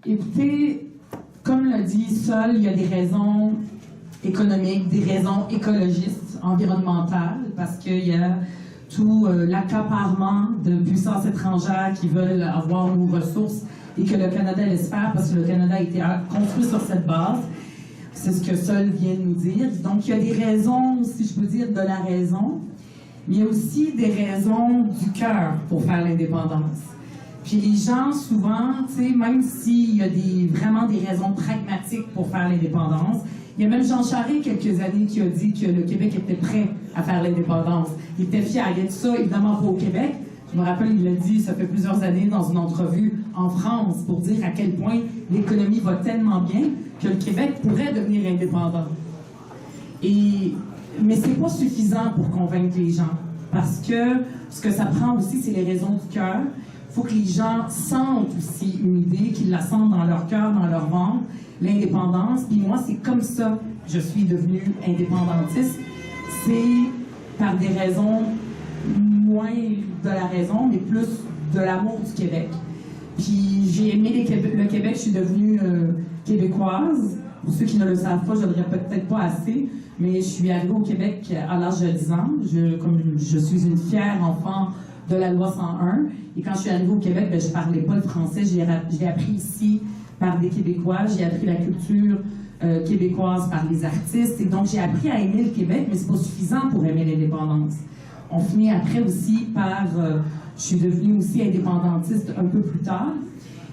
Écoutez, comme l'a dit Sol, il y a des raisons économiques, des raisons écologistes, environnementales, parce qu'il y a tout l'accaparement de puissances étrangères qui veulent avoir nos ressources et que le Canada laisse faire parce que le Canada a été construit sur cette base. C'est ce que Sol vient de nous dire. Donc, il y a des raisons, si je peux dire, de la raison, mais il y a aussi des raisons du cœur pour faire l'indépendance. Puis les gens, souvent, tu sais, même s'il y a vraiment des raisons pragmatiques pour faire l'indépendance, il y a même Jean Charest, quelques années, qui a dit que le Québec était prêt à faire l'indépendance. Il était fier. Il a dit ça, évidemment, pas au Québec. Je me rappelle, il l'a dit, ça fait plusieurs années, dans une entrevue en France, pour dire à quel point l'économie va tellement bien que le Québec pourrait devenir indépendant. Mais c'est pas suffisant pour convaincre les gens. Parce que ce que ça prend aussi, c'est les raisons du cœur. Il faut que les gens sentent aussi une idée, qu'ils la sentent dans leur cœur, dans leur ventre, l'indépendance. Puis moi, c'est comme ça que je suis devenue indépendantiste. C'est par des raisons moins de la raison, mais plus de l'amour du Québec. Puis j'ai aimé le Québec, je suis devenue québécoise. Pour ceux qui ne le savent pas, je ne le répète peut-être pas assez, mais je suis arrivée au Québec à l'âge de 10 ans. Comme je suis une fière enfant de la loi 101. Et quand je suis arrivée au Québec, je ne parlais pas le français. J'ai appris ici par des Québécois. J'ai appris la culture québécoise par les artistes. Et donc, j'ai appris à aimer le Québec, mais ce n'est pas suffisant pour aimer l'indépendance. On finit après aussi par... je suis devenue aussi indépendantiste un peu plus tard.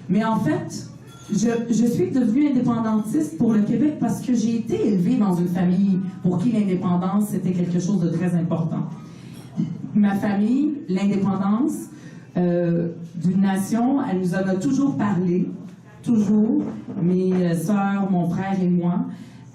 Mais en fait, je suis devenue indépendantiste pour le Québec parce que j'ai été élevée dans une famille pour qui l'indépendance, c'était quelque chose de très important. Ma famille, l'indépendance d'une nation, elle nous en a toujours parlé, toujours. Mes sœurs, mon frère et moi,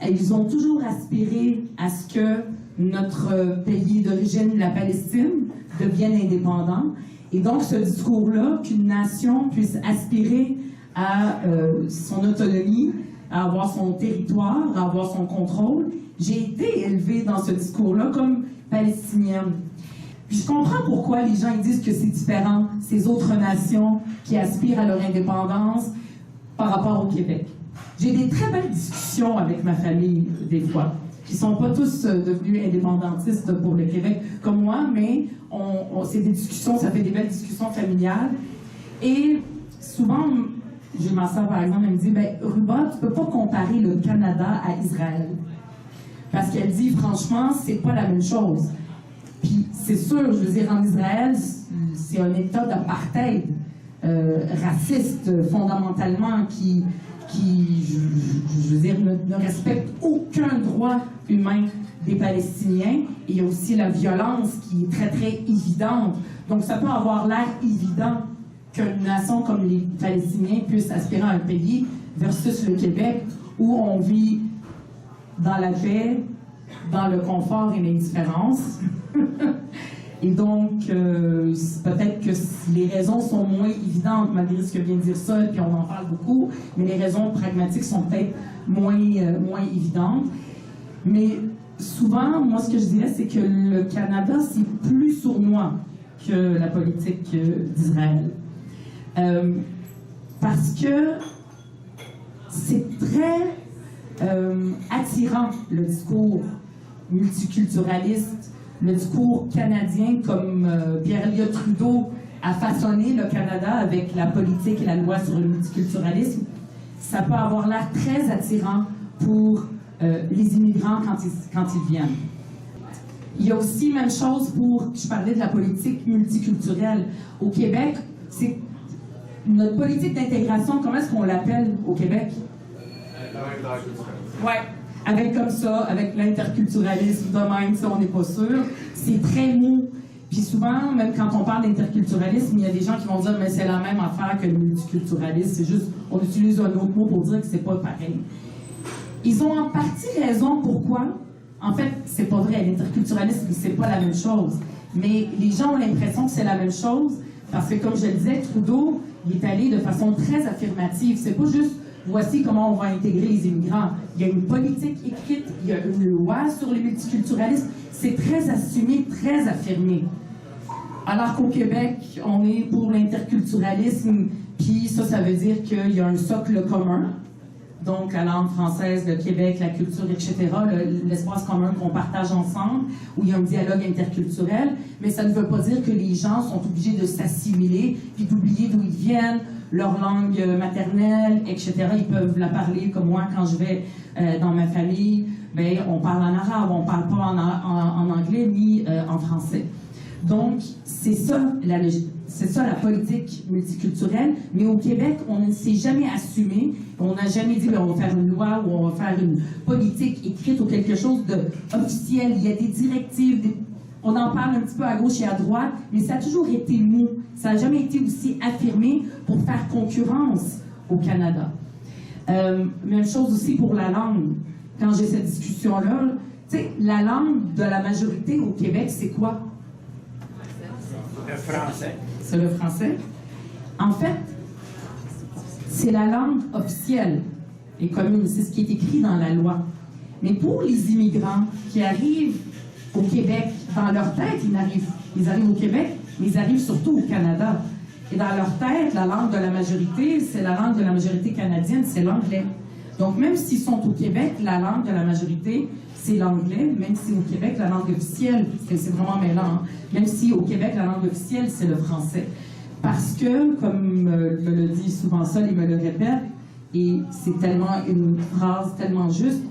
ils ont toujours aspiré à ce que notre pays d'origine, la Palestine, devienne indépendant. Et donc, ce discours-là, qu'une nation puisse aspirer à son autonomie, à avoir son territoire, à avoir son contrôle, j'ai été élevée dans ce discours-là comme palestinienne. Puis je comprends pourquoi les gens ils disent que c'est différent, ces autres nations qui aspirent à leur indépendance par rapport au Québec. J'ai des très belles discussions avec ma famille, des fois, qui sont pas tous devenus indépendantistes pour le Québec comme moi, mais c'est des discussions, ça fait des belles discussions familiales. Et souvent, j'ai ma soeur, par exemple, elle me dit, Ruba, tu peux pas comparer le Canada à Israël. Parce qu'elle dit, franchement, c'est pas la même chose. Puis c'est sûr, je veux dire, en Israël, c'est un état d'apartheid raciste fondamentalement qui je veux dire, ne respecte aucun droit humain des Palestiniens. Et il y a aussi la violence qui est très, très évidente. Donc ça peut avoir l'air évident qu'une nation comme les Palestiniens puisse aspirer à un pays versus le Québec où on vit dans la paix, dans le confort et l'indifférence. Et donc, peut-être que les raisons sont moins évidentes, malgré ce que vient de dire Sol, puis on en parle beaucoup, mais les raisons pragmatiques sont peut-être moins évidentes. Mais souvent, moi, ce que je dirais, c'est que le Canada, c'est plus sournois que la politique d'Israël. Parce que c'est très attirant, le discours multiculturaliste, le discours canadien, comme Pierre Elliott Trudeau a façonné le Canada avec la politique et la loi sur le multiculturalisme. Ça peut avoir l'air très attirant pour les immigrants quand ils viennent. Il y a aussi même chose pour, je parlais de la politique multiculturelle. Au Québec, c'est notre politique d'intégration, comment est-ce qu'on l'appelle au Québec? Ouais. Avec comme ça, avec l'interculturalisme de même, ça, on n'est pas sûr. C'est très mou. Puis souvent, même quand on parle d'interculturalisme, il y a des gens qui vont dire, mais c'est la même affaire que le multiculturalisme. C'est juste, on utilise un autre mot pour dire que c'est pas pareil. Ils ont en partie raison. Pourquoi? En fait, c'est pas vrai. L'interculturalisme, c'est pas la même chose. Mais les gens ont l'impression que c'est la même chose parce que, comme je le disais, Trudeau, il est allé de façon très affirmative. C'est pas juste voici comment on va intégrer les immigrants. Il y a une politique écrite, il y a une loi sur le multiculturalisme. C'est très assumé, très affirmé. Alors qu'au Québec, on est pour l'interculturalisme, Puis ça veut dire qu'il y a un socle commun, donc la langue française, le Québec, la culture, etc., l'espace commun qu'on partage ensemble, où il y a un dialogue interculturel, mais ça ne veut pas dire que les gens sont obligés de s'assimiler, puis d'oublier d'où ils viennent, leur langue maternelle, etc. Ils peuvent la parler comme moi quand je vais dans ma famille. Bien, on parle en arabe, on ne parle pas en anglais ni en français. Donc, c'est ça la politique multiculturelle. Mais au Québec, on ne s'est jamais assumé. On n'a jamais dit on va faire une loi ou on va faire une politique écrite ou quelque chose d'officiel. Il y a des directives, on en parle un petit peu à gauche et à droite, mais ça a toujours été mou. Ça n'a jamais été aussi affirmé pour faire concurrence au Canada. Même chose aussi pour la langue. Quand j'ai cette discussion-là, tu sais, la langue de la majorité au Québec, c'est quoi? Le français. C'est le français. En fait, c'est la langue officielle et commune. C'est ce qui est écrit dans la loi. Mais pour les immigrants qui arrivent au Québec, dans leur tête, ils arrivent au Québec, mais ils arrivent surtout au Canada. Et dans leur tête, la langue de la majorité, c'est la langue de la majorité canadienne, c'est l'anglais. Donc, même s'ils sont au Québec, la langue de la majorité, c'est l'anglais, même si au Québec, la langue officielle, c'est vraiment mêlant, hein, même si au Québec, la langue officielle, c'est le français. Parce que, comme me le dit souvent Sol et me le répète, et c'est tellement une phrase tellement juste,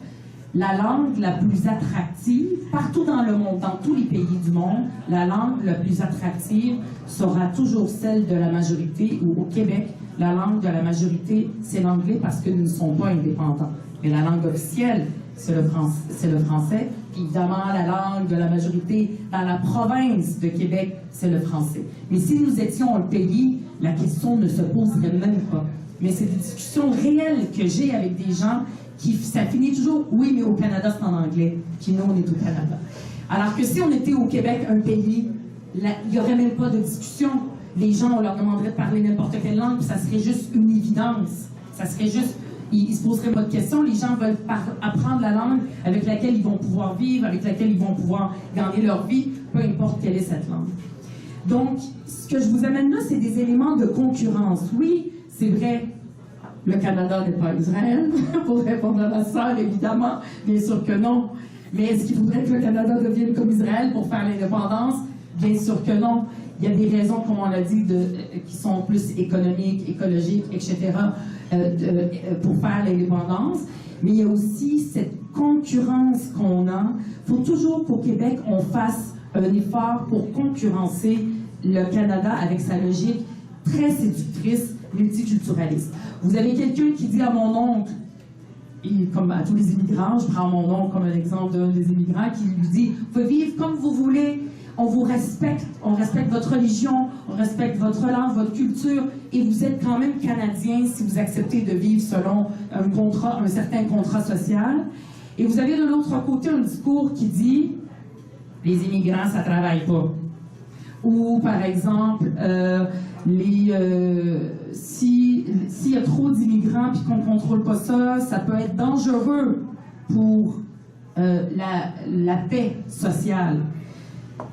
la langue la plus attractive, partout dans le monde, dans tous les pays du monde, la langue la plus attractive sera toujours celle de la majorité, ou au Québec, la langue de la majorité, c'est l'anglais parce que nous ne sommes pas indépendants. Mais la langue officielle, c'est le français. Puis évidemment, la langue de la majorité dans la province de Québec, c'est le français. Mais si nous étions un pays, la question ne se poserait même pas. Mais c'est des discussions réelles que j'ai avec des gens qui, ça finit toujours, oui, mais au Canada, c'est en anglais. Puis nous, on est au Canada. Alors que si on était au Québec, un pays, il n'y aurait même pas de discussion. Les gens, on leur demanderait de parler n'importe quelle langue, puis ça serait juste une évidence. Ça serait juste, ils ne se poseraient pas de questions. Les gens veulent apprendre la langue avec laquelle ils vont pouvoir vivre, avec laquelle ils vont pouvoir gagner leur vie, peu importe quelle est cette langue. Donc, ce que je vous amène là, c'est des éléments de concurrence. Oui, c'est vrai, le Canada n'est pas Israël, pour répondre à ma sœur, évidemment, bien sûr que non. Mais est-ce qu'il faudrait que le Canada devienne comme Israël pour faire l'indépendance? Bien sûr que non. Il y a des raisons, comme on l'a dit, qui sont plus économiques, écologiques, etc., pour faire l'indépendance. Mais il y a aussi cette concurrence qu'on a. Il faut toujours qu'au Québec, on fasse un effort pour concurrencer le Canada avec sa logique très séductrice, multiculturaliste. Vous avez quelqu'un qui dit à mon oncle, et comme à tous les immigrants, je prends mon oncle comme un exemple d'un des immigrants, qui lui dit « Vous pouvez vivre comme vous voulez, on vous respecte, on respecte votre religion, on respecte votre langue, votre culture, et vous êtes quand même Canadien si vous acceptez de vivre selon un certain contrat social. » Et vous avez de l'autre côté un discours qui dit « Les immigrants, ça ne travaille pas. » Ou, par exemple, s'il y a trop d'immigrants et qu'on ne contrôle pas ça, ça peut être dangereux pour la paix sociale.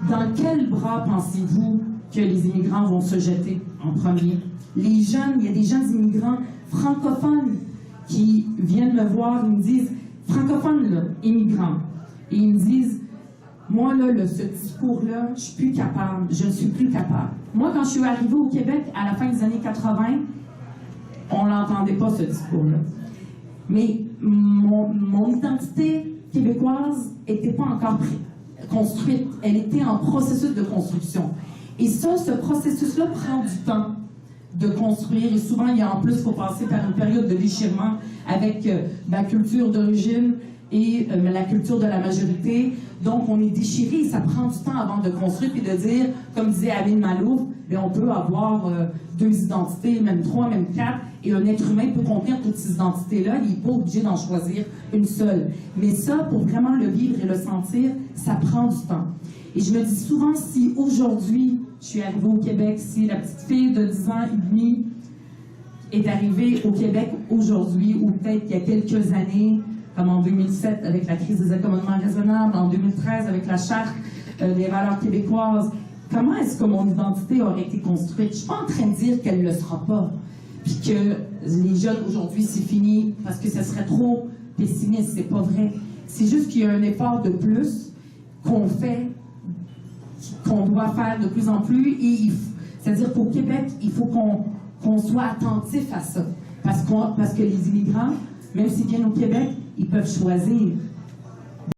Dans quel bras pensez-vous que les immigrants vont se jeter en premier? Les jeunes, il y a des jeunes immigrants francophones qui viennent me voir, ils me disent, francophones, là, immigrants, et ils me disent, moi, là, ce discours-là, je suis plus capable, je ne suis plus capable. Moi, quand je suis arrivée au Québec, à la fin des années 80, on l'entendait pas, ce discours-là. Mais mon identité québécoise n'était pas encore construite. Elle était en processus de construction. Et ça, ce processus-là prend du temps de construire. Et souvent, en plus, il faut passer par une période de déchirement avec ma culture d'origine et la culture de la majorité. Donc, on est déchiré, ça prend du temps avant de construire et de dire, comme disait Aline Malouf, on peut avoir 2 identités, même 3, même 4, et un être humain peut contenir toutes ces identités-là, il n'est pas obligé d'en choisir une seule. Mais ça, pour vraiment le vivre et le sentir, ça prend du temps. Et je me dis souvent, si aujourd'hui, je suis arrivée au Québec, si la petite fille de 10 ans et demi est arrivée au Québec aujourd'hui, ou peut-être il y a quelques années, comme en 2007 avec la crise des accommodements raisonnables, en 2013 avec la charte des valeurs québécoises, comment est-ce que mon identité aurait été construite? Je ne suis pas en train de dire qu'elle ne le sera pas, puis que les jeunes aujourd'hui, c'est fini, parce que ça serait trop pessimiste, c'est pas vrai. C'est juste qu'il y a un effort de plus qu'on fait, qu'on doit faire de plus en plus, et c'est-à-dire qu'au Québec, il faut qu'on soit attentif à ça, parce que les immigrants, même s'ils viennent au Québec, ils peuvent choisir.